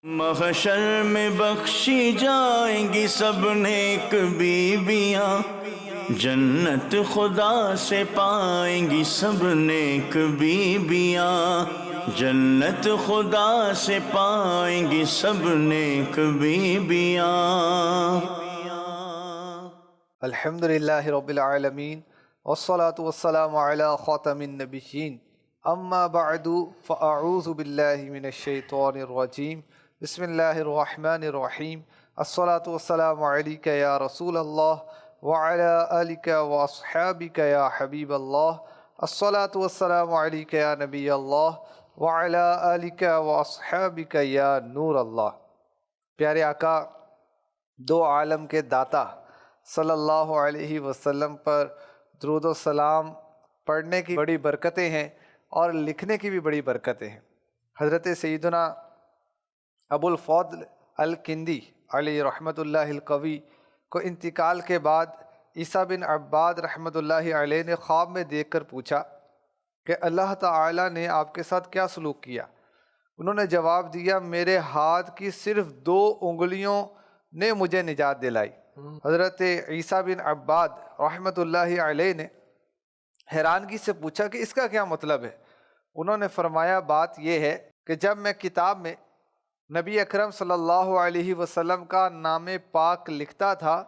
محشر میں بخشی جائیں گی سب نیک بیویاں، جنت خدا سے پائیں گی سب نیک بیویاں، جنت خدا سے پائیں گی سب نیک بیویاں۔ الحمدللہ رب العالمین والصلاة والسلام علی خاتم النبیین، اما بعد فاعوذ باللہ من الشیطان الرجیم، بسم اللہ الرحمن الرحیم۔ الصلاة والسلام علیک یا رسول اللہ وعلی آلک واصحابک یا حبیب اللہ، الصلاة والسلام علیک یا نبی اللہ وعلی آلک واصحابک یا نور اللہ۔ پیارے آقا دو عالم کے داتا صلی اللہ علیہ وسلم پر درود و سلام پڑھنے کی بڑی برکتیں ہیں اور لکھنے کی بھی بڑی برکتیں ہیں۔ حضرت سیدنا ابو الفضل الکندی علیہ رحمۃ اللہ القوی کو انتقال کے بعد عیسیٰ بن عباد رحمۃ اللہ علیہ نے خواب میں دیکھ کر پوچھا کہ اللہ تعالیٰ نے آپ کے ساتھ کیا سلوک کیا؟ انہوں نے جواب دیا، میرے ہاتھ کی صرف 2 انگلیوں نے مجھے نجات دلائی۔ حضرت عیسیٰ بن عباد رحمۃ اللہ علیہ نے حیرانگی سے پوچھا کہ اس کا کیا مطلب ہے؟ انہوں نے فرمایا، بات یہ ہے کہ جب میں کتاب میں نبی اکرم صلی اللہ علیہ وسلم کا نام پاک لکھتا تھا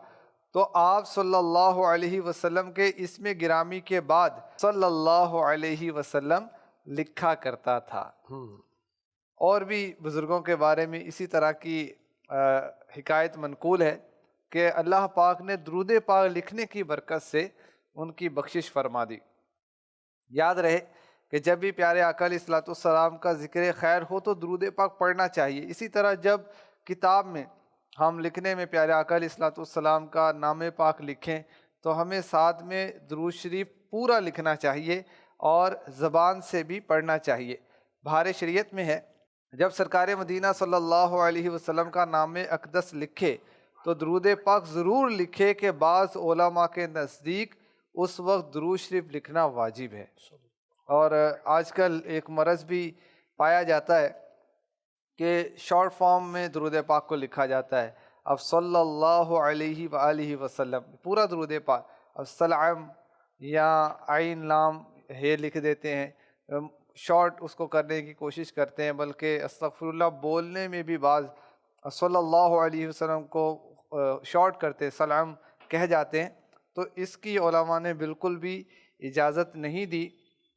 تو آپ صلی اللہ علیہ وسلم کے اسم گرامی کے بعد صلی اللہ علیہ وسلم لکھا کرتا تھا۔ اور بھی بزرگوں کے بارے میں اسی طرح کی حکایت منقول ہے کہ اللہ پاک نے درود پاک لکھنے کی برکت سے ان کی بخشش فرما دی۔ یاد رہے کہ جب بھی پیارے آقا علیہ الصلوۃ والسلام کا ذکر خیر ہو تو درود پاک پڑھنا چاہیے۔ اسی طرح جب کتاب میں ہم لکھنے میں پیارے آقا علیہ الصلوۃ والسلام کا نام پاک لکھیں تو ہمیں ساتھ میں درود شریف پورا لکھنا چاہیے اور زبان سے بھی پڑھنا چاہیے۔ بہار شریعت میں ہے، جب سرکار مدینہ صلی اللہ علیہ وسلم کا نام اقدس لکھے تو درود پاک ضرور لکھے کہ بعض علماء کے نزدیک اس وقت درود شریف لکھنا واجب ہے۔ اور آج کل ایک مرض بھی پایا جاتا ہے کہ شارٹ فارم میں درود پاک کو لکھا جاتا ہے۔ اب صلی اللہ علیہ وآلہ وسلم پورا درود پاک، اب سلام یا عین لام ہے لکھ دیتے ہیں، شارٹ اس کو کرنے کی کوشش کرتے ہیں، بلکہ استغفر اللہ بولنے میں بھی بعض صلی اللہ علیہ وسلم کو شارٹ کرتے سلام کہہ جاتے ہیں۔ تو اس کی علماء نے بالکل بھی اجازت نہیں دی،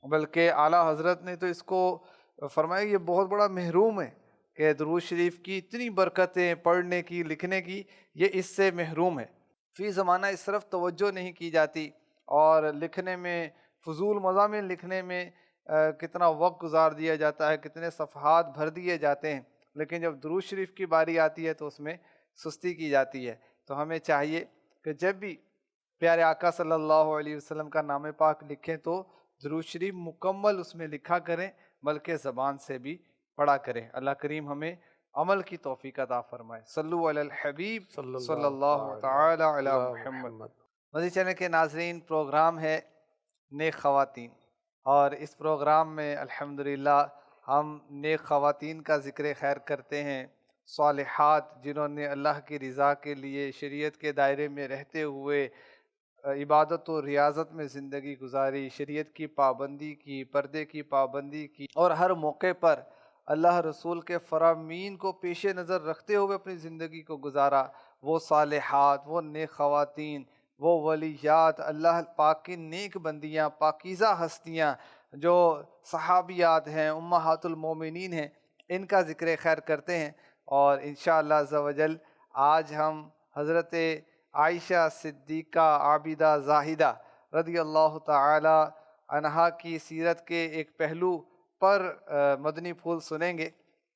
بلکہ اعلیٰ حضرت نے تو اس کو فرمایا یہ بہت بڑا محروم ہے کہ درود شریف کی اتنی برکتیں پڑھنے کی لکھنے کی، یہ اس سے محروم ہے۔ فی زمانہ اس طرف توجہ نہیں کی جاتی اور لکھنے میں فضول مضامین لکھنے میں کتنا وقت گزار دیا جاتا ہے، کتنے صفحات بھر دیے جاتے ہیں، لیکن جب درود شریف کی باری آتی ہے تو اس میں سستی کی جاتی ہے۔ تو ہمیں چاہیے کہ جب بھی پیارے آقا صلی اللہ علیہ وسلم کا نام پاک لکھیں تو درود شریف مکمل اس میں لکھا کریں، بلکہ زبان سے بھی پڑھا کریں۔ اللہ کریم ہمیں عمل کی توفیق عطا فرمائے۔ صلو علی الحبیب صلی اللہ تعالی علی محمد۔ مزید چینل کے ناظرین، پروگرام ہے نیک خواتین، اور اس پروگرام میں الحمدللہ ہم نیک خواتین کا ذکر خیر کرتے ہیں، صالحات جنہوں نے اللہ کی رضا کے لیے شریعت کے دائرے میں رہتے ہوئے عبادت و ریاضت میں زندگی گزاری، شریعت کی پابندی کی، پردے کی پابندی کی، اور ہر موقع پر اللہ رسول کے فرامین کو پیش نظر رکھتے ہوئے اپنی زندگی کو گزارا۔ وہ صالحات، وہ نیک خواتین، وہ ولیات، اللہ پاک کی نیک بندیاں، پاکیزہ ہستیاں جو صحابیات ہیں، امہات المومنین ہیں، ان کا ذکر خیر کرتے ہیں۔ اور انشاءاللہ عز و جل آج ہم حضرت عائشہ صدیقہ عابدہ زاہدہ رضی اللہ تعالی عنہا کی سیرت کے ایک پہلو پر مدنی پھول سنیں گے،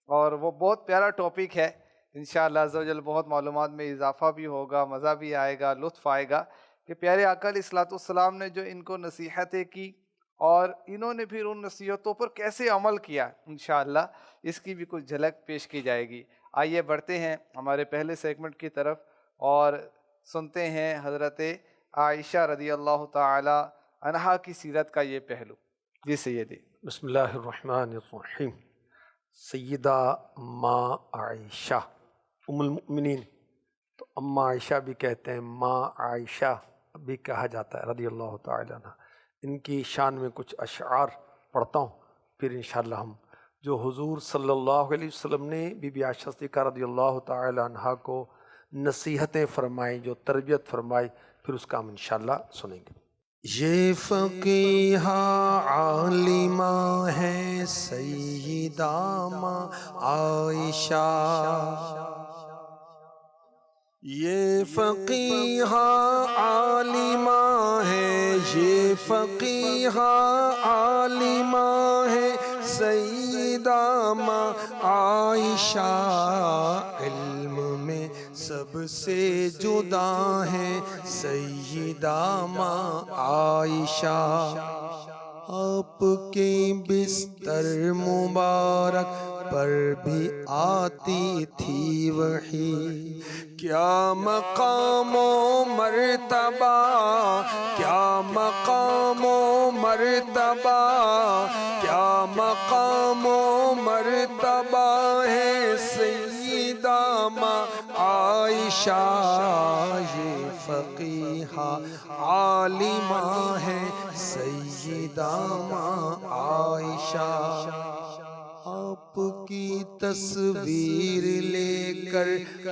اور وہ بہت پیارا ٹاپک ہے۔ انشاءاللہ عز و جل بہت معلومات میں اضافہ بھی ہوگا، مزہ بھی آئے گا، لطف آئے گا کہ پیارے آقا علیہ الصلوۃ والسلام نے جو ان کو نصیحتیں کی اور انہوں نے پھر ان نصیحتوں پر کیسے عمل کیا، انشاءاللہ اس کی بھی کچھ جھلک پیش کی جائے گی۔ آئیے بڑھتے ہیں ہمارے پہلے سیگمنٹ کی طرف اور سنتے ہیں حضرت عائشہ رضی اللہ تعالی عنہا کی سیرت کا یہ پہلو۔ جی سیدی۔ بسم اللہ الرحمن الرحیم۔ سیدہ ماں عائشہ ام المؤمنین، تو اماں عائشہ بھی کہتے ہیں، ماں عائشہ بھی کہا جاتا ہے رضی اللہ تعالی عنہ۔ ان کی شان میں کچھ اشعار پڑھتا ہوں، پھر انشاءاللہ ہم جو حضور صلی اللہ علیہ وسلم نے بی بی عائشہ صدیقہ رضی اللہ تعالی عنہ کو نصیحتیں فرمائیں، جو تربیت فرمائی، پھر اس کا ہم انشاءاللہ سنیں گے۔ یہ فقیہہ عالمہ ہے سیدہ ماں عائشہ، یہ فقیہہ عالمہ ہے، یہ فقیہہ عالمہ ہے سیدہ ماں عائشہ، علم میں سب سے جدا ہے سیدہ ماں عائشہ، آپ کے بستر مبارک پر بھی آتی تھی وحی، کیا مقام و مرتبہ، کیا مقام و مرتبہ، کیا مقام و مرتبہ ہے سیدہ ماں عائشہ، یہ فقیہہ عالمہ ہے سیدہ ماں عائشہ، آپ کی تصویر لے کر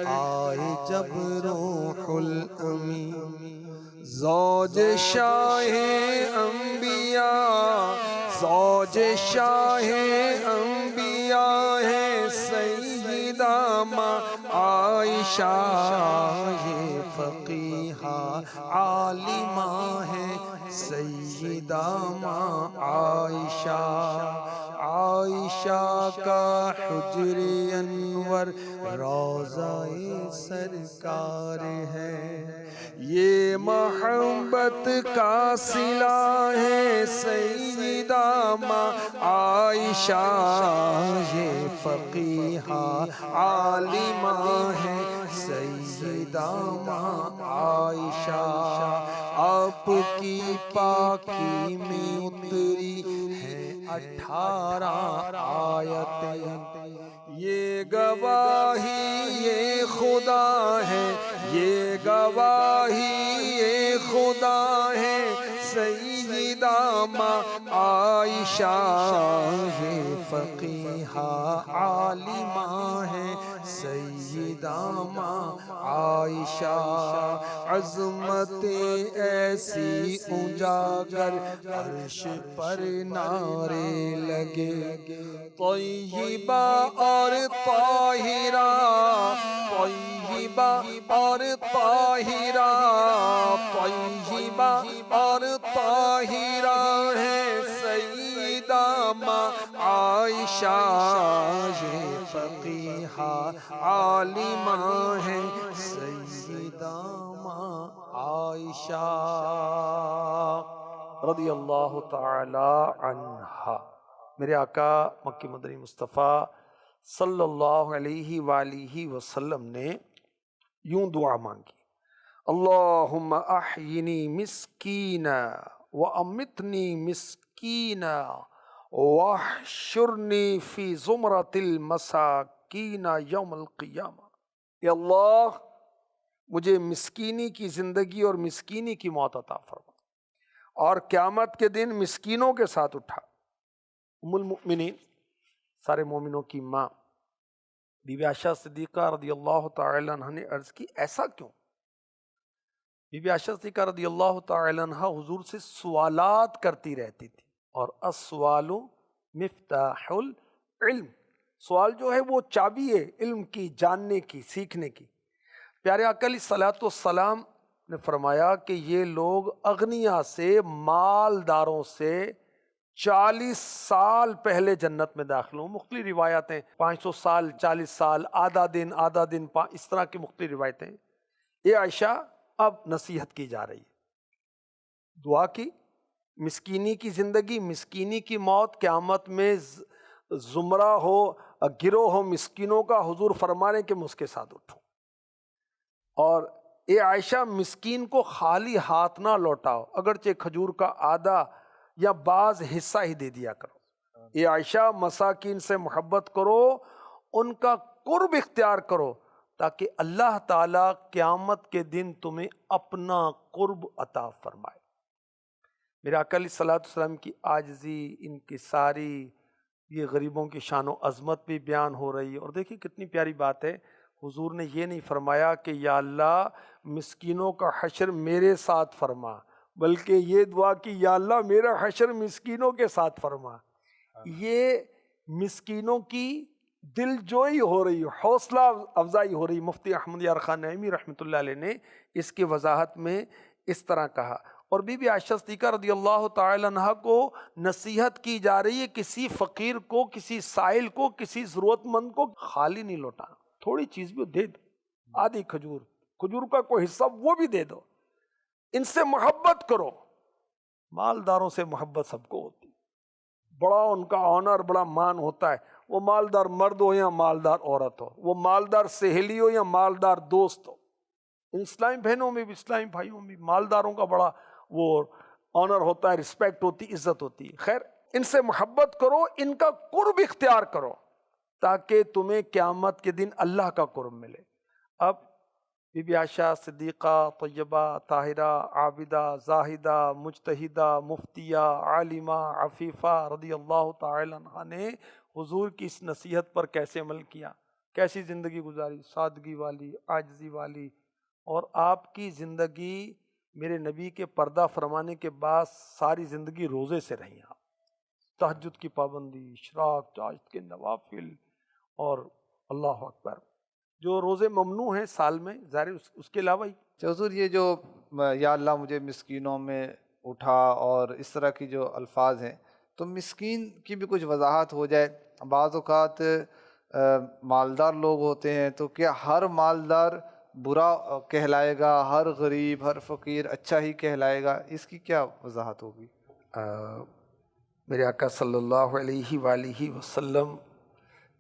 آئے جب روح الامین، زوج شاہ انبیاء، زوج شاہ انبیاء ہے سیدہ ماں عائشہ، یہ فقیہہ عالمہ ہے سیدہ ماں عائشہ، عائشہ کا حجر انور روضہ سرکار ہے، یہ محبت کا صلہ ہے سیدہ ماں عائشہ، یہ فقیہہ عالمہ ہے سیدہ ماں عائشہ، آپ کی پاکی میں اتری ہے 18 آیتیں، یہ گواہی یہ خدا ہے، یہ گواہی یہ خدا ہے سیدہ ماں عائشہ، یہ فقیہہ عالمہ ہے سیدہ ماں عائشہ، عظمت ایسی اجاگر عرش پر نعرے لگے، طیبہ اور طاہرہ، طیبہ اور طاہرہ، طیبہ اور طاہرہ ہے سیدہ ماں عائشہ، یہ فقیہہ عالمہ ہے سیدہ ماں عائشہ رضی اللہ تعالی عنہا۔ میرے آقا مکی مدنی مصطفیٰ صلی اللہ علیہ وآلہ وسلم نے یوں دعا مانگی، اللہم احینی مسکینا وامتنی مسکینا واحشرنی فی زمرۃ المساکین یوم القیامہ، اے اللہ مجھے مسکینی کی زندگی اور مسکینی کی موت عطا فرما، اور قیامت کے دن مسکینوں کے ساتھ اٹھا۔ ام المؤمنین، سارے مومنوں کی ماں بی بی عائشہ صدیقہ رضی اللہ تعالی عنہ نے عرض کی، ایسا کیوں؟ بی بی عائشہ صدیقہ رضی اللہ تعالی عنہ حضور سے سوالات کرتی رہتی تھی، اور السوال مفتاح العلم، سوال جو ہے وہ چابی ہے علم کی، جاننے کی، سیکھنے کی۔ پیارے آقا علیہ الصلوۃ والسلام نے فرمایا کہ یہ لوگ اغنیاء سے، مالداروں سے 40 سال پہلے جنت میں داخل ہوں۔ مختلف روایتیں 500 سال، 40 سال، آدھا دن، اس طرح کی مختلف روایتیں۔ یہ عائشہ اب نصیحت کی جا رہی ہے، دعا کی، مسکینی کی زندگی، مسکینی کی موت، قیامت میں زمرہ ہو، گروہ ہو مسکینوں کا، حضور فرمانے کہ میں اس کے ساتھ اٹھوں، اور اے عائشہ مسکین کو خالی ہاتھ نہ لوٹاؤ، اگرچہ کھجور کا آدھا یا بعض حصہ ہی دے دیا کرو۔ اے عائشہ مساکین سے محبت کرو، ان کا قرب اختیار کرو، تاکہ اللہ تعالیٰ قیامت کے دن تمہیں اپنا قرب عطا فرمائے۔ میرے آقا علیہ الصلوۃ والسلام کی عاجزی، ان کی ساری یہ غریبوں کی شان و عظمت بھی بیان ہو رہی ہے۔ اور دیکھیے کتنی پیاری بات ہے، حضور نے یہ نہیں فرمایا کہ یا اللہ مسکینوں کا حشر میرے ساتھ فرما، بلکہ یہ دعا کی یا اللہ میرا حشر مسکینوں کے ساتھ فرما۔ یہ مسکینوں کی دل جوئی ہو رہی، حوصلہ افزائی ہو رہی۔ مفتی احمد یار خان نعیمی رحمۃ اللہ علیہ نے اس کی وضاحت میں اس طرح کہا۔ اور بی بی عائشہ صدیقہ رضی اللہ تعالی عنہ کو نصیحت کی جا رہی ہے، کسی فقیر کو، کسی سائل کو، کسی ضرورت مند کو خالی نہیں لوٹانا، تھوڑی چیز بھی دے دو، آدھی کھجور کا کوئی حصہ وہ بھی دے دو، ان سے محبت کرو۔ مالداروں سے محبت سب کو ہوتی، بڑا ان کا آنر، بڑا مان ہوتا ہے، وہ مالدار مرد ہو یا مالدار عورت ہو، وہ مالدار سہیلی ہو یا مالدار دوست ہو۔ اسلامی بہنوں میں بھی، اسلامی بھائیوں میں بھی مالداروں کا بڑا وہ آنر ہوتا ہے، رسپیکٹ ہوتی، عزت ہوتی ہے۔ خیر، ان سے محبت کرو، ان کا قرب اختیار کرو، تاکہ تمہیں قیامت کے دن اللہ کا قرب ملے۔ اب بی بی عائشہ صدیقہ طیبہ طاہرہ عابدہ زاہدہ مجتہدہ مفتیہ عالمہ عفیفہ رضی اللہ تعالی عنہا نے حضور کی اس نصیحت پر کیسے عمل کیا، کیسی زندگی گزاری، سادگی والی، عاجزی والی۔ اور آپ کی زندگی میرے نبی کے پردہ فرمانے کے بعد ساری زندگی روزے سے رہی، آپ تہجد کی پابندی، اشراق، چاشت کے نوافل، اور اللہ اکبر جو روزے ممنوع ہیں سال میں، ظاہر اس کے علاوہ ہی۔ حضور یہ جو یا اللہ مجھے مسکینوں میں اٹھا اور اس طرح کی جو الفاظ ہیں، تو مسکین کی بھی کچھ وضاحت ہو جائے۔ بعض اوقات مالدار لوگ ہوتے ہیں، تو کیا ہر مالدار برا کہلائے گا، ہر غریب، ہر فقیر اچھا ہی کہلائے گا؟ اس کی کیا وضاحت ہوگی؟ میرے آقا صلی اللہ علیہ وآلہ وسلم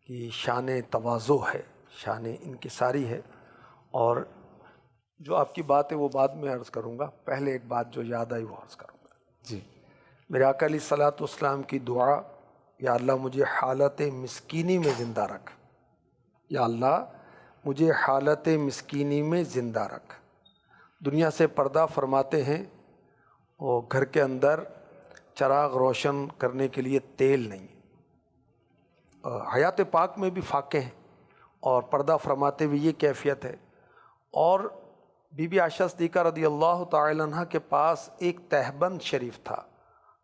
کی شان تواضع ہے، شان انکساری ہے۔ اور جو آپ کی بات ہے وہ بعد میں عرض کروں گا، پہلے ایک بات جو یاد آئی وہ عرض کروں گا۔ جی، میرے آقا علیہ الصلوۃ والسلام کی دعا، یا اللہ مجھے حالت مسکینی میں زندہ رکھ، یا اللہ مجھے حالت مسکینی میں زندہ رکھ۔ دنیا سے پردہ فرماتے ہیں، اور گھر کے اندر چراغ روشن کرنے کے لیے تیل نہیں۔ حیات پاک میں بھی فاقے ہیں، اور پردہ فرماتے ہوئے یہ کیفیت ہے۔ اور بی بی عائشہ صدیقہ رضی اللہ تعالی عنہ کے پاس ایک تہبند شریف تھا،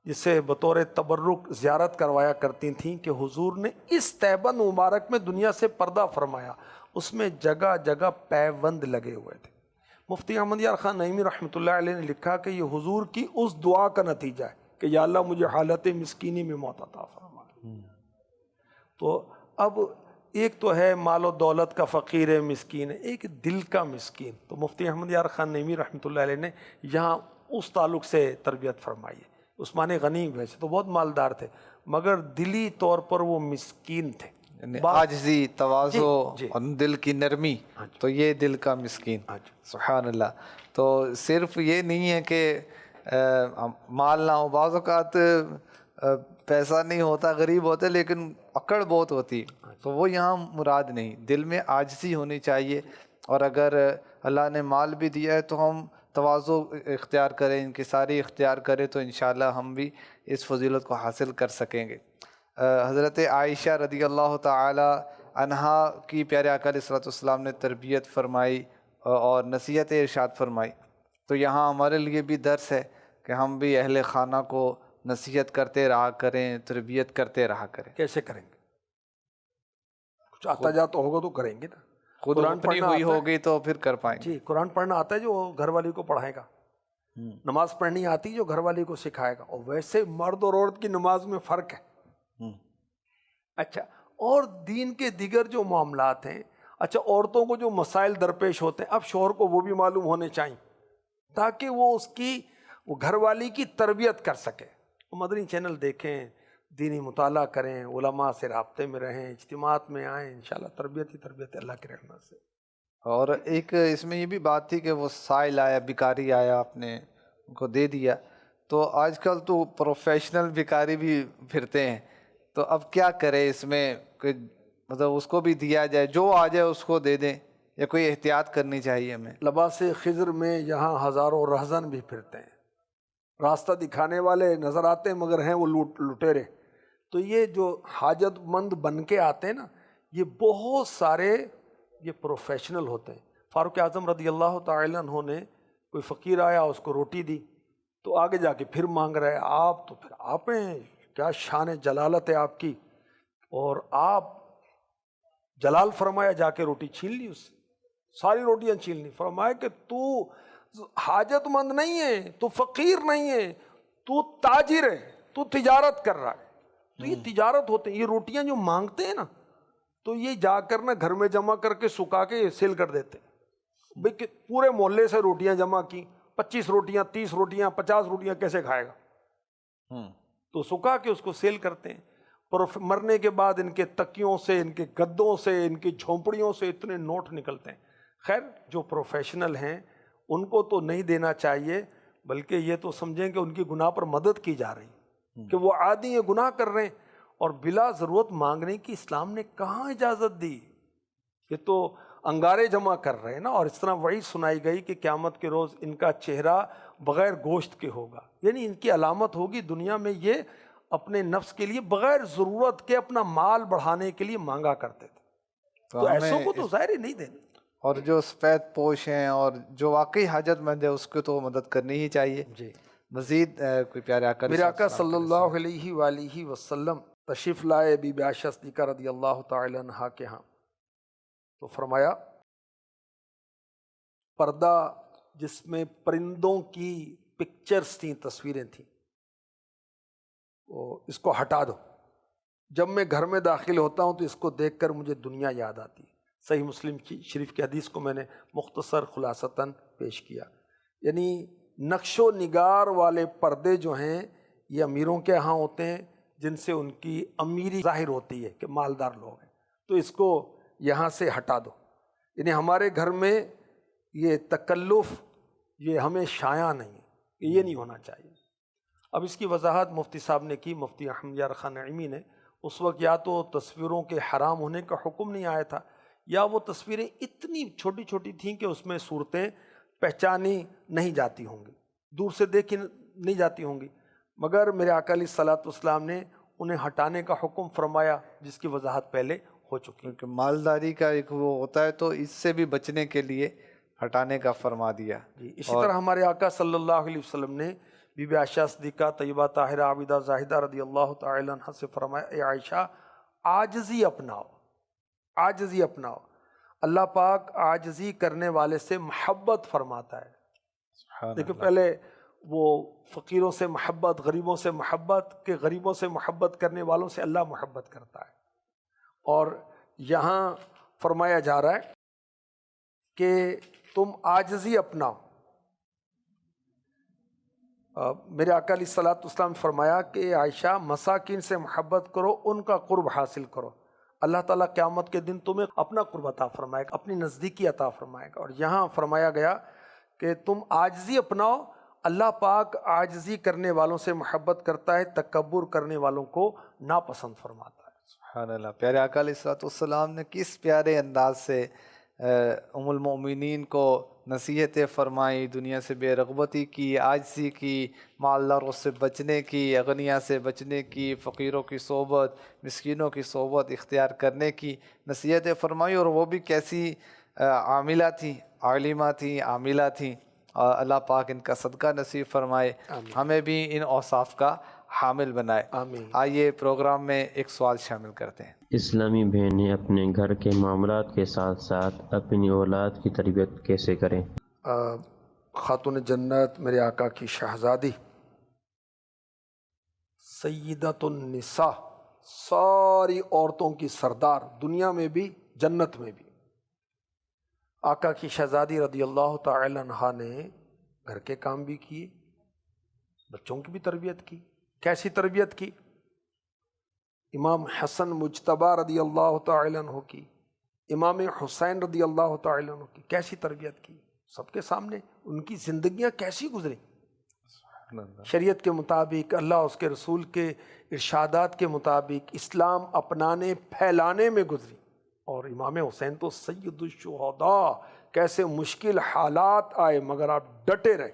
جسے بطور تبرک زیارت کروایا کرتی تھیں، کہ حضور نے اس تہبند مبارک میں دنیا سے پردہ فرمایا، اس میں جگہ جگہ پیوند لگے ہوئے تھے۔ مفتی احمد یار خان نعیمی رحمۃ اللہ علیہ نے لکھا کہ یہ حضور کی اس دعا کا نتیجہ ہے کہ یا اللہ مجھے حالت مسکینی میں موت عطا فرما۔ تو اب ایک تو ہے مال و دولت کا فقیر ہے، مسکین ہے، ایک دل کا مسکین۔ تو مفتی احمد یار خان نعیمی رحمۃ اللہ علیہ نے یہاں اس تعلق سے تربیت فرمائی ہے۔ عثمان غنی ویسے تو بہت مالدار تھے، مگر دلی طور پر وہ مسکین تھے، عاجزی، تواضع جی اور دل کی نرمی، تو یہ دل کا مسکین۔ سبحان اللہ۔ تو صرف یہ نہیں ہے کہ مال نہ ہو، بعض اوقات پیسہ نہیں ہوتا، غریب ہوتے، لیکن اکڑ بہت ہوتی، تو وہ یہاں مراد نہیں۔ دل میں عاجزی ہونی چاہیے، اور اگر اللہ نے مال بھی دیا ہے تو ہم تواضع اختیار کریں، انکساری اختیار کریں، تو انشاءاللہ ہم بھی اس فضیلت کو حاصل کر سکیں گے۔ حضرت عائشہ رضی اللہ تعالی عنہا کی پیارے آقا علیہ الصلوۃ والسلام نے تربیت فرمائی اور نصیحت ارشاد فرمائی، تو یہاں ہمارے لیے بھی درس ہے کہ ہم بھی اہل خانہ کو نصیحت کرتے رہا کریں، تربیت کرتے رہا کریں۔ کیسے کریں گے؟ کچھ آتا جاتا ہوگا تو کریں گے نا۔ خود قرآن اپنی پڑھنا ہوئی آتا ہے؟ ہوگی تو پھر کر پائیں گے۔ جی، قرآن پڑھنا آتا ہے جو گھر والی کو پڑھائے گا، نماز پڑھنی آتی جو گھر والی کو سکھائے گا۔ اور ویسے مرد اور عورت کی نماز میں فرق ہے۔ اچھا، اور دین کے دیگر جو معاملات ہیں، اچھا عورتوں کو جو مسائل درپیش ہوتے ہیں، اب شوہر کو وہ بھی معلوم ہونے چاہیے، تاکہ وہ اس کی وہ گھر والی کی تربیت کر سکے۔ مدنی چینل دیکھیں، دینی مطالعہ کریں، علماء سے رابطے میں رہیں، اجتماعات میں آئیں، انشاءاللہ تربیت ہی تربیت اللہ کی رحمت سے۔ اور ایک اس میں یہ بھی بات تھی کہ وہ سائل آیا، بھکاری آیا، آپ نے ان کو دے دیا، تو آج کل تو پروفیشنل بھکاری بھی پھرتے ہیں تو اب کیا کرے اس میں؟ کہ مطلب اس کو بھی دیا جائے، جو آ جائے اس کو دے دیں، یا کوئی احتیاط کرنی چاہیے ہمیں؟ لباس خضر میں یہاں ہزاروں رہزن بھی پھرتے ہیں، راستہ دکھانے والے نظر آتے ہیں مگر ہیں وہ لٹیرے۔ تو یہ جو حاجت مند بن کے آتے ہیں نا، یہ بہت سارے یہ پروفیشنل ہوتے ہیں۔ فاروق اعظم رضی اللہ تعالیٰ عنہ نے کوئی فقیر آیا، اس کو روٹی دی، تو آگے جا کے پھر مانگ رہے آپ، تو پھر آپ ہیں، کیا شان جلالت ہے آپ کی، اور آپ جلال فرمایا، جا کے روٹی چھین لی، اس سے ساری روٹیاں چھین لی، فرمایا کہ تو حاجت مند نہیں ہے، تو فقیر نہیں ہے، تو تاجر ہے، تو تجارت کر رہا ہے۔ تو یہ تجارت ہوتے ہیں، یہ روٹیاں جو مانگتے ہیں نا، تو یہ جا کر نا گھر میں جمع کر کے سکھا کے سیل کر دیتے ہیں۔ بھئی کہ پورے محلے سے روٹیاں جمع کی، 25 روٹیاں، 30 روٹیاں، 50 روٹیاں کیسے کھائے گا؟ تو سکھا کے اس کو سیل کرتے ہیں۔ مرنے کے بعد ان کے تکیوں سے، ان کے گدوں سے، ان کی جھونپڑیوں سے اتنے نوٹ نکلتے ہیں۔ خیر، جو پروفیشنل ہیں ان کو تو نہیں دینا چاہیے، بلکہ یہ تو سمجھیں کہ ان کی گناہ پر مدد کی جا رہی، کہ وہ عادی ہیں، گناہ کر رہے ہیں، اور بلا ضرورت مانگنے کی اسلام نے کہاں اجازت دی؟ یہ تو انگارے جمع کر رہے ہیں نا۔ اور اس طرح وعید سنائی گئی کہ قیامت کے روز ان کا چہرہ بغیر گوشت کے ہوگا، یعنی ان کی علامت ہوگی دنیا میں یہ اپنے نفس کے لیے بغیر ضرورت کے اپنا مال بڑھانے کے لیے مانگا کرتے تھے۔ تو ایسوں کو تو ظاہر ہی نہیں دینا۔ اور جو سفید پوش ہیں اور جو واقعی حاجت مند ہے اس کو تو مدد کرنی ہی چاہیے۔ جی، مزید کوئی پیارے آقا میرے آقا صلی اللہ علیہ وآلہ وسلم تشریف لائے بی بی عائشہ صدیقہ رضی اللہ تعالی عنہا کے ہاں، تو فرمایا پردہ جس میں پرندوں کی پکچرز تھیں، تصویریں تھیں، اس کو ہٹا دو۔ جب میں گھر میں داخل ہوتا ہوں تو اس کو دیکھ کر مجھے دنیا یاد آتی ہے۔ صحیح مسلم شریف کی حدیث کو میں نے مختصر خلاصتاً پیش کیا۔ یعنی نقش و نگار والے پردے جو ہیں یہ امیروں کے ہاں ہوتے ہیں، جن سے ان کی امیری ظاہر ہوتی ہے کہ مالدار لوگ ہیں، تو اس کو یہاں سے ہٹا دو۔ یعنی ہمارے گھر میں یہ تکلف یہ ہمیں شایع نہیں ہے، یہ نہیں ہونا چاہیے۔ اب اس کی وضاحت مفتی صاحب نے کی، مفتی احمد یار خان نعیمی نے۔ اس وقت یا تو تصویروں کے حرام ہونے کا حکم نہیں آیا تھا، یا وہ تصویریں اتنی چھوٹی چھوٹی تھیں کہ اس میں صورتیں پہچانی نہیں جاتی ہوں گی، دور سے دیکھی نہیں جاتی ہوں گی، مگر میرے آقا علیہ الصلوۃ والسلام نے انہیں ہٹانے کا حکم فرمایا، جس کی وضاحت پہلے ہو چکی ہے۔ کیونکہ مالداری کا ایک وہ ہوتا ہے، تو اس سے بھی بچنے کے لیے ہٹانے کا فرما دیا۔ جی، اسی طرح ہمارے آقا صلی اللہ علیہ وسلم نے بی بی عائشہ صدیقہ طیبہ طاہرہ عابدہ زاہدہ رضی اللہ تعالی عنہ سے فرمایا، اے عائشہ عاجزی اپناؤ، عاجزی اپناؤ۔ اللہ پاک عاجزی کرنے والے سے محبت فرماتا ہے۔ دیکھو پہلے وہ فقیروں سے محبت، غریبوں سے محبت، کہ غریبوں سے محبت کرنے والوں سے اللہ محبت کرتا ہے، اور یہاں فرمایا جا رہا ہے کہ تم عاجزی اپناؤ۔ میرے آقا علیہ الصلوۃ والسلام نے فرمایا کہ عائشہ مساکین سے محبت کرو، ان کا قرب حاصل کرو، اللہ تعالیٰ قیامت کے دن تمہیں اپنا قرب عطا فرمائے گا، اپنی نزدیکی عطا فرمائے گا۔ اور یہاں فرمایا گیا کہ تم عاجزی اپناؤ، اللہ پاک عاجزی کرنے والوں سے محبت کرتا ہے، تکبر کرنے والوں کو ناپسند فرماتا ہے۔ سبحان اللہ۔ پیارے آقا علیہ الصلوۃ والسلام نے کس پیارے انداز سے ام المؤمنین کو نصیحتیں فرمائی، دنیا سے بے رغبتی کی، عاجزی کی، مالداروں سے بچنے کی، اغنیاء سے بچنے کی، فقیروں کی صحبت، مسکینوں کی صحبت اختیار کرنے کی نصیحتیں فرمائی، اور وہ بھی کیسی عاملہ تھیں، عالمہ تھیں، عاملہ تھیں۔ اللہ پاک ان کا صدقہ نصیب فرمائے، ہمیں بھی ان اوصاف کا حامل بنائے۔ آمین۔ آئیے پروگرام میں ایک سوال شامل کرتے ہیں۔ اسلامی بہنیں اپنے گھر کے معاملات کے ساتھ ساتھ اپنی اولاد کی تربیت کیسے کریں؟ خاتون جنت میرے آقا کی شہزادی سیدۃ النساء، ساری عورتوں کی سردار، دنیا میں بھی جنت میں بھی، آقا کی شہزادی رضی اللہ تعالی عنہا نے گھر کے کام بھی کیے، بچوں کی بھی تربیت کی۔ کیسی تربیت کی؟ امام حسن مجتبیٰ رضی اللہ تعالی عنہ کی، امام حسین رضی اللہ تعالی عنہ کی کیسی تربیت کی، سب کے سامنے ان کی زندگیاں کیسی گزری۔ شریعت کے مطابق، اللہ اس کے رسول کے ارشادات کے مطابق اسلام اپنانے پھیلانے میں گزری. اور امام حسین تو سید الشہداء، کیسے مشکل حالات آئے مگر آپ ڈٹے رہے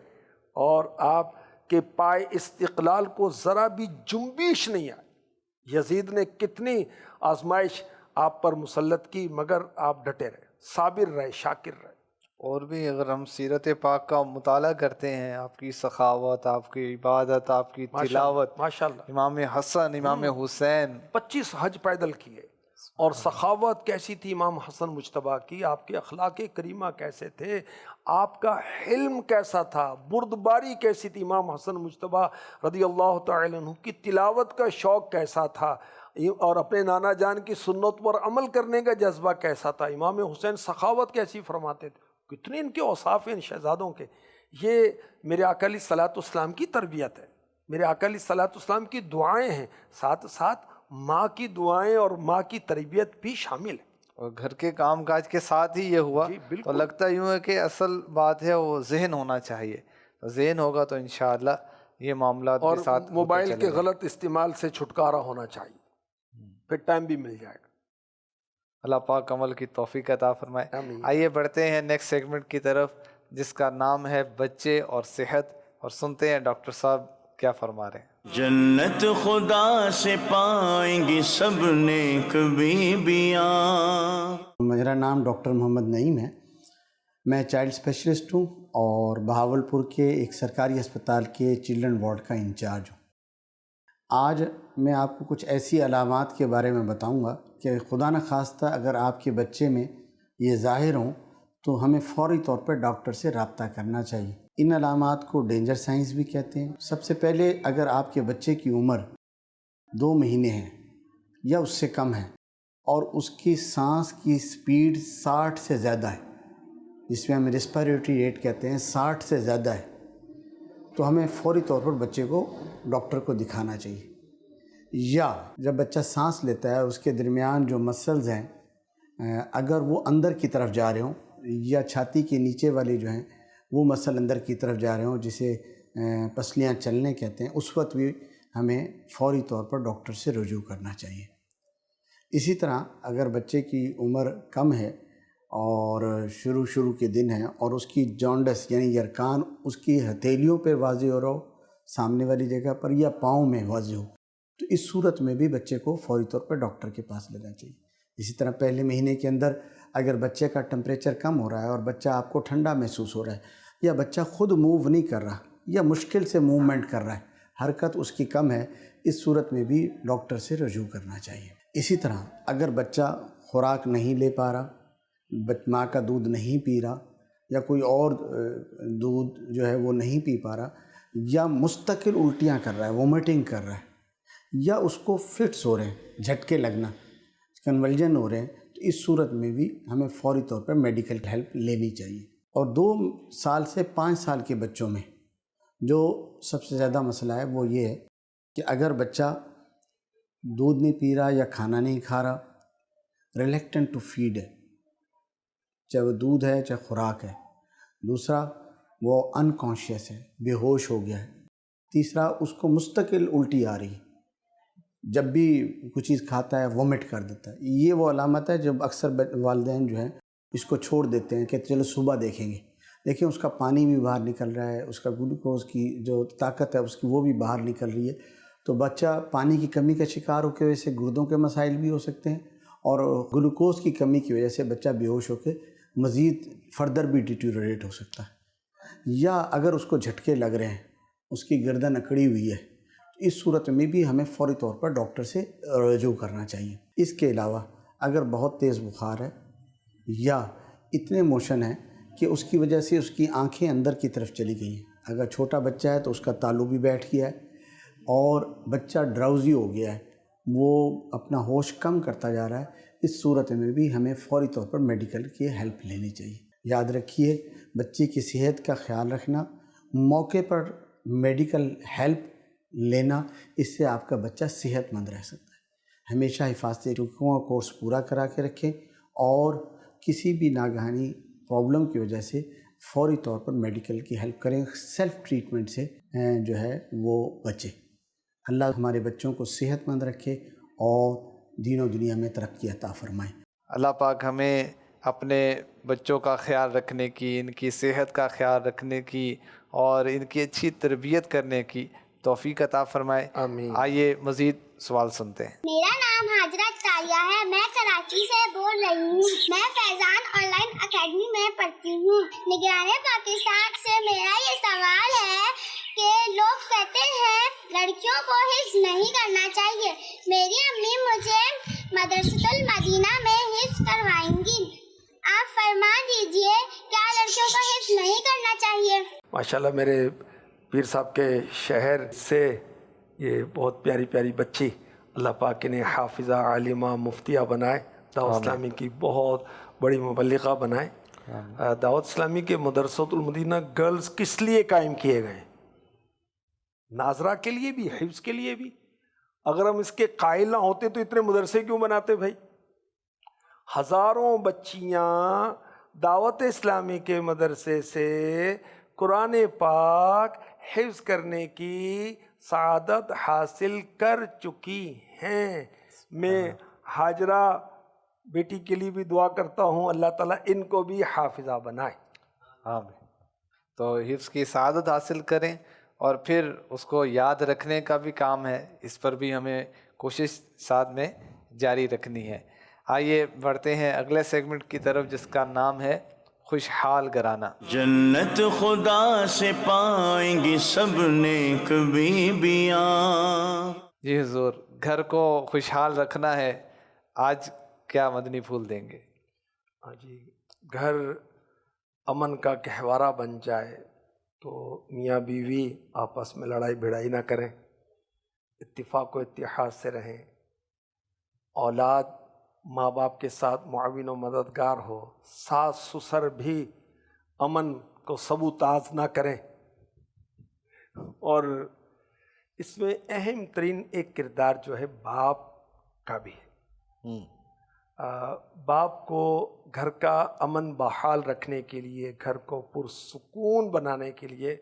اور آپ کے پائے استقلال کو ذرا بھی جنبش نہیں آئی. یزید نے کتنی آزمائش آپ پر مسلط کی مگر آپ ڈٹے رہے، صابر رہے، شاکر رہے. اور بھی اگر ہم سیرت پاک کا مطالعہ کرتے ہیں، آپ کی سخاوت، آپ کی عبادت، آپ کی تلاوت، ماشاءاللہ امام حسن، امام حسین 25 حج پیدل کیے. اور سخاوت کیسی تھی امام حسن مجتبیٰ کی، آپ کے اخلاق کریمہ کیسے تھے، آپ کا حلم کیسا تھا، بردباری کیسی تھی. امام حسن مجتبیٰ رضی اللہ تعالی عنہ کی تلاوت کا شوق کیسا تھا، اور اپنے نانا جان کی سنت پر عمل کرنے کا جذبہ کیسا تھا. امام حسین سخاوت کیسی فرماتے تھے، کتنے ان کے اوصاف ہیں ان شہزادوں کے. یہ میرے آقا علیہ الصلوۃ والسلام کی تربیت ہے، میرے آقا علیہ الصلوۃ والسلام کی دعائیں ہیں، ساتھ ساتھ ماں کی دعائیں اور ماں کی تربیت بھی شامل ہے. اور گھر کے کام کاج کے ساتھ ہی یہ ہوا. جی بالکل. تو لگتا یوں ہے کہ اصل بات ہے وہ ذہن ہونا چاہیے. تو ذہن ہوگا تو انشاءاللہ یہ معاملات اور کے ساتھ موبائل کے غلط استعمال سے چھٹکارا ہونا چاہیے، پھر ٹائم بھی مل جائے گا. اللہ پاک عمل کی توفیق عطا فرمائے. آمین. آئیے بڑھتے ہیں نیکسٹ سیگمنٹ کی طرف جس کا نام ہے بچے اور صحت، اور سنتے ہیں ڈاکٹر صاحب کیا فرما رہے ہیں. جنت خدا سے پائیں گی سب نیک بیویاں. میرا نام ڈاکٹر محمد نعیم ہے. میں چائلڈ اسپیشلسٹ ہوں اور بہاولپور کے ایک سرکاری اسپتال کے چلڈرن وارڈ کا انچارج ہوں. آج میں آپ کو کچھ ایسی علامات کے بارے میں بتاؤں گا کہ خدا نخواستہ اگر آپ کے بچے میں یہ ظاہر ہوں تو ہمیں فوری طور پر ڈاکٹر سے رابطہ کرنا چاہیے. ان علامات کو ڈینجر سائنس بھی کہتے ہیں. سب سے پہلے اگر آپ کے بچے کی عمر 2 مہینے ہے یا اس سے کم ہے اور اس کی سانس کی سپیڈ 60 سے زیادہ ہے، جس میں ہم ریسپیریٹری ریٹ کہتے ہیں، 60 سے زیادہ ہے، تو ہمیں فوری طور پر بچے کو ڈاکٹر کو دکھانا چاہیے. یا جب بچہ سانس لیتا ہے اس کے درمیان جو مسلز ہیں اگر وہ اندر کی طرف جا رہے ہوں یا چھاتی کے نیچے والے جو ہیں وہ مسل اندر کی طرف جا رہے ہوں، جسے پسلیاں چلنے کہتے ہیں، اس وقت بھی ہمیں فوری طور پر ڈاکٹر سے رجوع کرنا چاہیے. اسی طرح اگر بچے کی عمر کم ہے اور شروع کے دن ہیں اور اس کی جانڈس یعنی یرکان اس کی ہتھیلیوں پہ واضح ہو رہا ہو، سامنے والی جگہ پر، یا پاؤں میں واضح ہو، تو اس صورت میں بھی بچے کو فوری طور پر ڈاکٹر کے پاس لینا چاہیے. اسی طرح پہلے مہینے کے اندر اگر بچے کا ٹمپریچر کم ہو رہا ہے اور بچہ آپ کو ٹھنڈا محسوس ہو رہا ہے، یا بچہ خود موو نہیں کر رہا یا مشکل سے موومنٹ کر رہا ہے، حرکت اس کی کم ہے، اس صورت میں بھی ڈاکٹر سے رجوع کرنا چاہیے. اسی طرح اگر بچہ خوراک نہیں لے پا رہا، ماں کا دودھ نہیں پی رہا یا کوئی اور دودھ جو ہے وہ نہیں پی پا رہا، یا مستقل الٹیاں کر رہا ہے، وومٹنگ کر رہا ہے، یا اس کو فٹس ہو رہے ہیں، جھٹکے لگنا، کنولجن ہو رہے ہیں، تو اس صورت میں بھی ہمیں فوری طور پر میڈیکل ہیلپ لینی چاہیے. اور 2 سال سے 5 سال کے بچوں میں جو سب سے زیادہ مسئلہ ہے وہ یہ ہے کہ اگر بچہ دودھ نہیں پی رہا یا کھانا نہیں کھا رہا، ریلیکٹنٹ ٹو فیڈ ہے، چاہے وہ دودھ ہے چاہے خوراک ہے. دوسرا وہ انکانشیس ہے، بے ہوش ہو گیا ہے. تیسرا اس کو مستقل الٹی آ رہی ہے، جب بھی کوئی چیز کھاتا ہے وومٹ کر دیتا ہے. یہ وہ علامت ہے جب اکثر والدین جو ہیں اس کو چھوڑ دیتے ہیں کہ چلو صبح دیکھیں گے. دیکھیں اس کا پانی بھی باہر نکل رہا ہے، اس کا گلوکوز کی جو طاقت ہے اس کی وہ بھی باہر نکل رہی ہے. تو بچہ پانی کی کمی کا شکار ہو کے وجہ سے گردوں کے مسائل بھی ہو سکتے ہیں، اور گلوکوز کی کمی کی وجہ سے بچہ بے ہوش ہو کے مزید فردر بھی ڈیٹیریٹ ہو سکتا ہے. یا اگر اس کو جھٹکے لگ رہے ہیں، اس کی گردن اکڑی ہوئی ہے، اس صورت میں بھی ہمیں فوری طور پر ڈاکٹر سے رجوع کرنا چاہیے. اس کے علاوہ اگر بہت تیز بخار ہے یا اتنے موشن ہے کہ اس کی وجہ سے اس کی آنکھیں اندر کی طرف چلی گئی ہیں، اگر چھوٹا بچہ ہے تو اس کا تالو بھی بیٹھ گیا ہے اور بچہ ڈراؤزی ہو گیا ہے، وہ اپنا ہوش کم کرتا جا رہا ہے، اس صورت میں بھی ہمیں فوری طور پر میڈیکل کی ہیلپ لینی چاہیے. یاد رکھیے، بچے کی صحت کا خیال رکھنا، موقع پر میڈیکل ہیلپ لینا، اس سے آپ کا بچہ صحت مند رہ سکتا ہے. ہمیشہ حفاظتی طریقوں کا کورس پورا کرا کے رکھیں، اور کسی بھی ناگہانی پرابلم کی وجہ سے فوری طور پر میڈیکل کی ہیلپ کریں، سیلف ٹریٹمنٹ سے جو ہے وہ بچیں۔ اللہ ہمارے بچوں کو صحت مند رکھے اور دین و دنیا میں ترقی عطا فرمائے۔ اللہ پاک ہمیں اپنے بچوں کا خیال رکھنے کی، ان کی صحت کا خیال رکھنے کی اور ان کی اچھی تربیت کرنے کی توفیق عطا فرمائے۔ آمین۔ آئیے مزید سوال سنتے ہیں۔ میرا نام حاجرہ تالیہ ہے، میں کراچی سے بول رہی ہوں۔ میں فیضان آن لائن اکیڈمی میں پڑھتی ہوں۔ نگران پاکستان سے میرا یہ سوال ہے کہ لوگ کہتے ہیں لڑکیوں کو حفظ نہیں کرنا چاہیے۔ میری امی مجھے مدرسۃ المدینہ میں حفظ کروائیں گی، آپ فرما دیجئے کیا لڑکیوں کو حفظ نہیں کرنا چاہیے؟ ماشاءاللہ میرے پیر صاحب کے شہر سے یہ بہت پیاری پیاری بچی اللہ پاک نے حافظہ، عالمہ، مفتیہ بنائے، دعوت اسلامی کی بہت بڑی مبلغہ بنائے۔ دعوت اسلامی کے مدرسۃ المدینہ گرلز کس لیے قائم کیے گئے؟ ناظرہ کے لیے بھی، حفظ کے لیے بھی۔ اگر ہم اس کے قائل نہ ہوتے تو اتنے مدرسے کیوں بناتے بھائی؟ ہزاروں بچیاں دعوت اسلامی کے مدرسے سے قرآن پاک حفظ کرنے کی سعادت حاصل کر چکی ہیں۔ میں حاجرہ بیٹی کے لیے بھی دعا کرتا ہوں، اللہ تعالیٰ ان کو بھی حافظہ بنائے۔ آمین۔ تو حفظ کی سعادت حاصل کریں اور پھر اس کو یاد رکھنے کا بھی کام ہے، اس پر بھی ہمیں کوشش ساتھ میں جاری رکھنی ہے۔ آئیے بڑھتے ہیں اگلے سیگمنٹ کی طرف جس کا نام ہے خوشحال گھرانہ۔ جنت خدا سے پائیں گی سب نیک بیویاں۔ جی حضور، گھر کو خوشحال رکھنا ہے، آج کیا مدنی پھول دیں گے؟ ہاں جی، گھر امن کا گہوارہ بن جائے تو میاں بیوی آپس میں لڑائی بھڑائی نہ کریں، اتفاق و اتحاد سے رہیں، اولاد ماں باپ کے ساتھ معاون و مددگار ہو، ساس سسر بھی امن کو سبوتاز نہ کریں۔ اور اس میں اہم ترین ایک کردار جو ہے باپ کا بھی ہے۔ باپ کو گھر کا امن بحال رکھنے کے لیے، گھر کو پرسکون بنانے کے لیے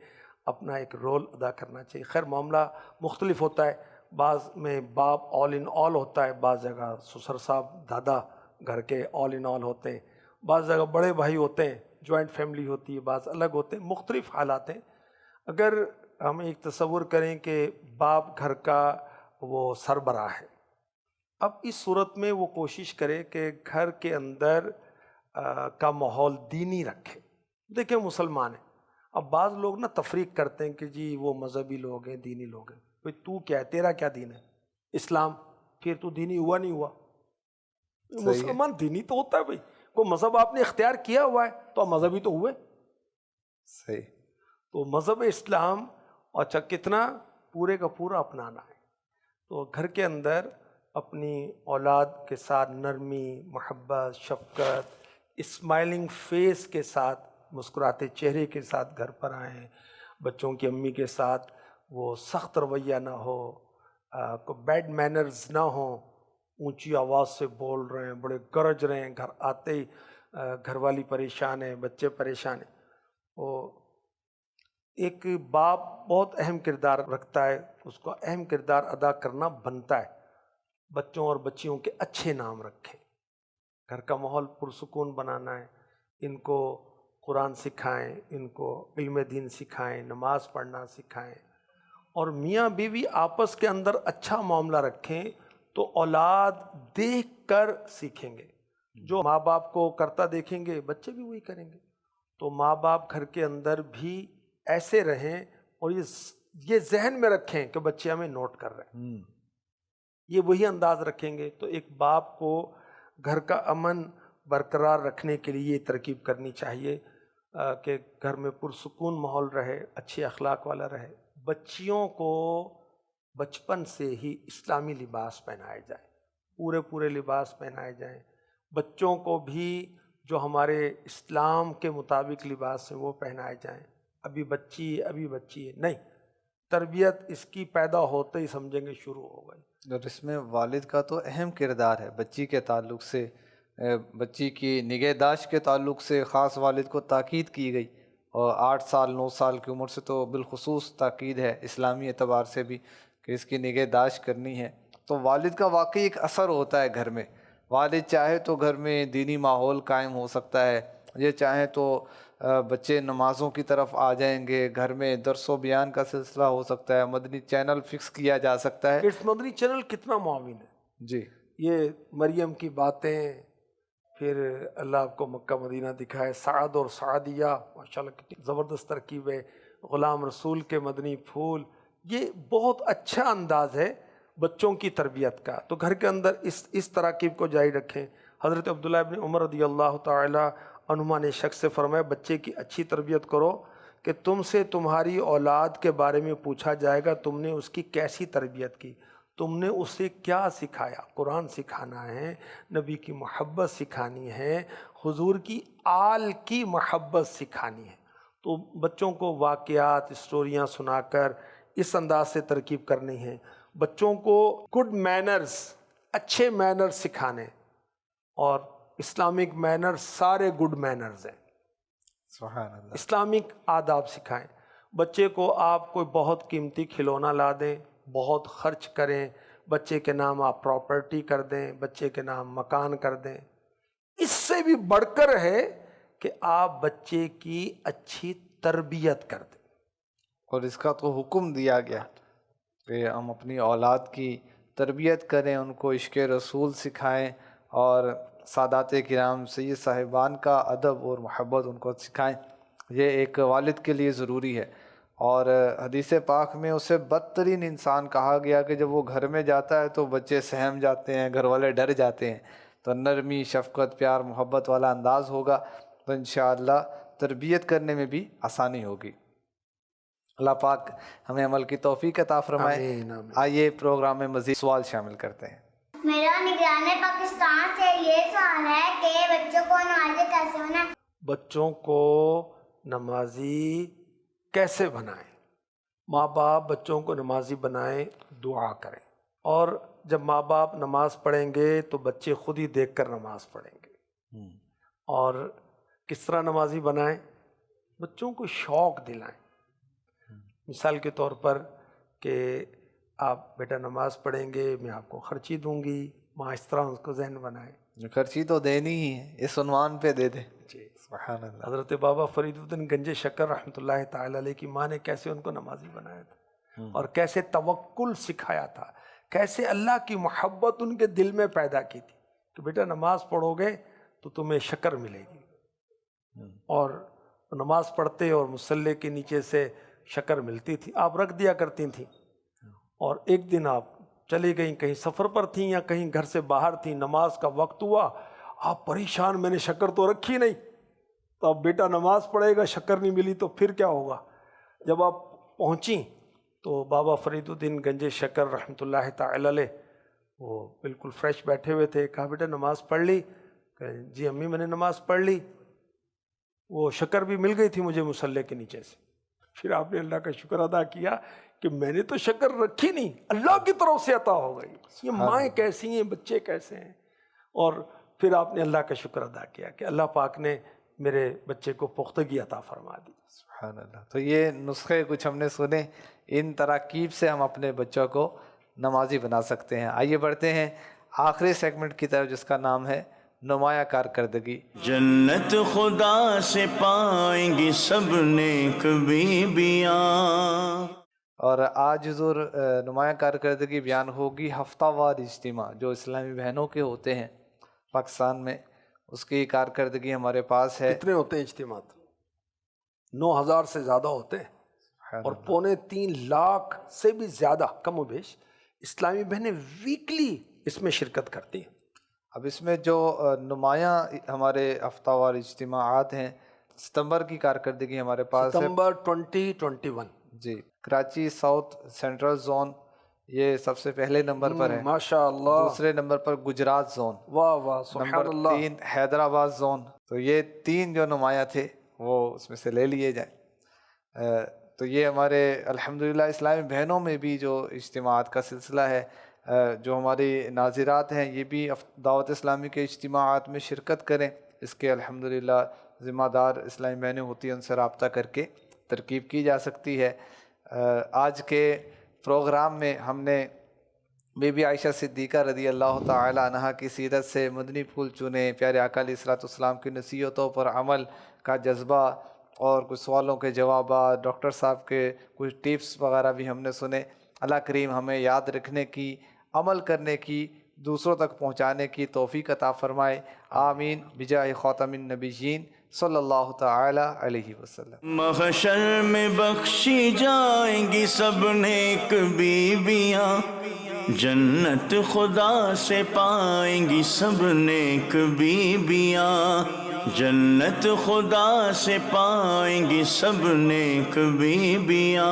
اپنا ایک رول ادا کرنا چاہیے۔ خیر معاملہ مختلف ہوتا ہے، بعض میں باپ آل ان آل ہوتا ہے، بعض جگہ سسر صاحب دادا گھر کے آل ان آل ہوتے ہیں، بعض جگہ بڑے بھائی ہوتے ہیں، جوائنٹ فیملی ہوتی ہے، بعض الگ ہوتے ہیں، مختلف حالات ہیں۔ اگر ہم ایک تصور کریں کہ باپ گھر کا وہ سربراہ ہے، اب اس صورت میں وہ کوشش کرے کہ گھر کے اندر کا ماحول دینی رکھے۔ دیکھیں مسلمان ہیں، اب بعض لوگ نا تفریق کرتے ہیں کہ جی وہ مذہبی لوگ ہیں، دینی لوگ ہیں۔ بھئی تو کیا ہے، تیرا کیا دین ہے؟ اسلام، پھر تو دینی ہوا نہیں ہوا؟ مسلمان دینی تو ہوتا ہے بھئی، کوئی مذہب آپ نے اختیار کیا ہوا ہے تو آپ مذہبی تو ہوئے۔ صحیح۔ تو مذہب اسلام اچھا کتنا پورے کا پورا اپنانا ہے۔ تو گھر کے اندر اپنی اولاد کے ساتھ نرمی، محبت، شفقت، اسمائلنگ فیس کے ساتھ، مسکراتے چہرے کے ساتھ گھر پر آئیں۔ بچوں کی امی کے ساتھ وہ سخت رویہ نہ ہو، کوئی بیڈ مینرز نہ ہوں، اونچی آواز سے بول رہے ہیں، بڑے گرج رہے ہیں، گھر آتے ہی گھر والی پریشان ہے، بچے پریشان ہیں۔ وہ ایک باپ بہت اہم کردار رکھتا ہے، اس کو اہم کردار ادا کرنا بنتا ہے۔ بچوں اور بچیوں کے اچھے نام رکھیں، گھر کا ماحول پرسکون بنانا ہے، ان کو قرآن سکھائیں، ان کو علم دین سکھائیں، نماز پڑھنا سکھائیں، اور میاں بیوی آپس کے اندر اچھا معاملہ رکھیں تو اولاد دیکھ کر سیکھیں گے۔ جو ماں باپ کو کرتا دیکھیں گے بچے بھی وہی کریں گے۔ تو ماں باپ گھر کے اندر بھی ایسے رہیں اور یہ ذہن میں رکھیں کہ بچے ہمیں نوٹ کر رہے ہیں، یہ وہی انداز رکھیں گے تو ایک باپ کو گھر کا امن برقرار رکھنے کے لیے یہ ترکیب کرنی چاہیے کہ گھر میں پرسکون ماحول رہے، اچھے اخلاق والا رہے۔ بچیوں کو بچپن سے ہی اسلامی لباس پہنائے جائیں، پورے لباس پہنائے جائیں۔ بچوں کو بھی جو ہمارے اسلام کے مطابق لباس ہیں وہ پہنائے جائیں۔ ابھی بچی ہے نہیں، تربیت اس کی پیدا ہوتے ہی سمجھیں گے شروع ہو گئی۔ اور اس میں والد کا تو اہم کردار ہے، بچی کے تعلق سے، بچی کی نگہداشت کے تعلق سے خاص والد کو تاکید کی گئی اور 8 سال 9 سال کی عمر سے تو بالخصوص تاکید ہے اسلامی اعتبار سے بھی کہ اس کی نگہداشت کرنی ہے۔ تو والد کا واقعی ایک اثر ہوتا ہے گھر میں، والد چاہے تو گھر میں دینی ماحول قائم ہو سکتا ہے، یہ چاہیں تو بچے نمازوں کی طرف آ جائیں گے، گھر میں درس و بیان کا سلسلہ ہو سکتا ہے، مدنی چینل فکس کیا جا سکتا ہے۔ اس مدنی چینل کتنا معاون ہے جی، یہ مریم کی باتیں، پھر اللہ آپ کو مکہ مدینہ دکھائے، سعد اور سعدیہ، ماشاءاللہ کتنی زبردست ترکیب ہے، غلام رسول کے مدنی پھول، یہ بہت اچھا انداز ہے بچوں کی تربیت کا۔ تو گھر کے اندر اس تراکیب کو جاری رکھیں۔ حضرت عبداللہ ابن عمر رضی اللہ تعالی عنہما نے شخص سے فرمایا بچے کی اچھی تربیت کرو کہ تم سے تمہاری اولاد کے بارے میں پوچھا جائے گا تم نے اس کی کیسی تربیت کی، تم نے اسے کیا سکھایا۔ قرآن سکھانا ہے، نبی کی محبت سکھانی ہے، حضور کی آل کی محبت سکھانی ہے۔ تو بچوں کو واقعات، اسٹوریاں سنا کر اس انداز سے ترکیب کرنی ہے۔ بچوں کو گڈ مینرز، اچھے مینرز سکھانے، اور اسلامک مینرز سارے گڈ مینرز ہیں۔ سبحان اللہ۔ اسلامک آداب سکھائیں بچے کو۔ آپ کوئی بہت قیمتی کھلونا لا دیں، بہت خرچ کریں، بچے کے نام آپ پراپرٹی کر دیں، بچے کے نام مکان کر دیں، اس سے بھی بڑھ کر ہے کہ آپ بچے کی اچھی تربیت کر دیں۔ اور اس کا تو حکم دیا گیا کہ ہم اپنی اولاد کی تربیت کریں، ان کو عشق رسول سکھائیں، اور سادات کرام سید صاحبان کا ادب اور محبت ان کو سکھائیں۔ یہ ایک والد کے لیے ضروری ہے۔ اور حدیث پاک میں اسے بدترین انسان کہا گیا کہ جب وہ گھر میں جاتا ہے تو بچے سہم جاتے ہیں، گھر والے ڈر جاتے ہیں۔ تو نرمی، شفقت، پیار، محبت والا انداز ہوگا تو انشاءاللہ تربیت کرنے میں بھی آسانی ہوگی۔ اللہ پاک ہمیں عمل کی توفیق عطا فرمائے۔ آمین آمین۔ آئیے پروگرام میں مزید سوال شامل کرتے ہیں۔ میرا نگران پاکستان سے یہ سوال ہے کہ بچوں کو نمازی کیسے ہونا؟ بچوں کو نمازی کیسے بنائیں؟ ماں باپ بچوں کو نمازی بنائیں، دعا کریں، اور جب ماں باپ نماز پڑھیں گے تو بچے خود ہی دیکھ کر نماز پڑھیں گے۔ اور کس طرح نمازی بنائیں؟ بچوں کو شوق دلائیں۔ مثال کے طور پر کہ آپ بیٹا نماز پڑھیں گے، میں آپ کو خرچی دوں گی، ماں اس طرح اس کو ذہن بنائے۔ خرچی تو دینی ہی ہے، اس عنوان پہ دے دے۔ جی، سبحان اللہ۔ حضرت بابا فرید الدین گنج شکر رحمۃ اللہ تعالی علیہ کی ماں نے کیسے ان کو نمازی بنایا تھا، اور کیسے توکل سکھایا تھا، کیسے اللہ کی محبت ان کے دل میں پیدا کی تھی کہ بیٹا نماز پڑھو گے تو تمہیں شکر ملے گی۔ اور نماز پڑھتے اور مصلی کے نیچے سے شکر ملتی تھی، آپ رکھ دیا کرتی تھیں۔ اور ایک دن آپ چلی گئیں، کہیں سفر پر تھیں یا کہیں گھر سے باہر تھیں، نماز کا وقت ہوا، آپ پریشان، میں نے شکر تو رکھی نہیں۔ تو اب بیٹا نماز پڑھے گا، شکر نہیں ملی تو پھر کیا ہوگا؟ جب آپ پہنچیں تو بابا فرید الدین گنج شکر رحمۃ اللہ تعالی علیہ وہ بالکل فریش بیٹھے ہوئے تھے۔ کہا بیٹا نماز پڑھ لی؟ کہ جی امی میں نے نماز پڑھ لی، وہ شکر بھی مل گئی تھی مجھے مصلی کے نیچے سے۔ پھر آپ نے اللہ کا شکر ادا کیا کہ میں نے تو شکر رکھی نہیں، اللہ کی طرف سے عطا ہو گئی۔ یہ مائیں کیسی ہیں، بچے کیسے ہیں۔ اور پھر آپ نے اللہ کا شکر ادا کیا کہ اللہ پاک نے میرے بچے کو پختگی عطا فرما دی۔ سبحان اللہ۔ تو یہ نسخے کچھ ہم نے سنے، ان تراکیب سے ہم اپنے بچوں کو نمازی بنا سکتے ہیں۔ آئیے بڑھتے ہیں آخری سیگمنٹ کی طرف، جس کا نام ہے نمایاں کارکردگی۔ جنت خدا سے پائیں گی سب نیک بیویاں۔ اور آج حضور نمایاں کارکردگی بیان ہوگی ہفتہ وار اجتماع جو اسلامی بہنوں کے ہوتے ہیں پاکستان میں، اس کی کارکردگی ہمارے پاس ہے۔ کتنے ہوتے ہیں اجتماعات؟ 9,000 سے زیادہ ہوتے ہیں، اور 3.25 لاکھ سے بھی زیادہ کم و بیش اسلامی بہنیں ویکلی اس میں شرکت کرتی ہیں۔ اب اس میں جو نمایاں ہمارے ہفتہ وار اجتماعات ہیں، ستمبر کی کارکردگی ہمارے پاس ہے۔ ستمبر 2021 جی، کراچی ساؤتھ سینٹرل زون یہ سب سے پہلے نمبر پر ہے، ماشاء اللہ۔ دوسرے نمبر پر گجرات زون، واہ واہ سبحان نمبر اللہ۔ 3 حیدرآباد زون۔ تو یہ 3 جو نمایاں تھے وہ اس میں سے لے لیے جائیں۔ تو یہ ہمارے الحمدللہ اسلامی بہنوں میں بھی جو اجتماعات کا سلسلہ ہے، جو ہماری ناظرات ہیں یہ بھی دعوت اسلامی کے اجتماعات میں شرکت کریں، اس کے الحمدللہ ذمہ دار اسلامی بہنیں ہوتی ہیں ان سے رابطہ کر کے ترکیب کی جا سکتی ہے۔ آج کے پروگرام میں ہم نے بی بی عائشہ صدیقہ رضی اللہ تعالی عنہا کی سیرت سے مدنی پھول چنے، پیارے آقا علیہ الصلوۃ والسلام کی نصیحتوں پر عمل کا جذبہ اور کچھ سوالوں کے جوابات، ڈاکٹر صاحب کے کچھ ٹپس وغیرہ بھی ہم نے سنے۔ اللہ کریم ہمیں یاد رکھنے کی، عمل کرنے کی، دوسروں تک پہنچانے کی توفیق عطا فرمائے، آمین بجاہ خاتم النبیین صلی اللہ تعالی علیہ وسلم۔ محشر میں بخشی جائیں گی سب نیک بیویاں، جنت خدا سے پائیں گی سب نیک بیویاں، جنت خدا سے پائیں گی سب نیک بیویاں۔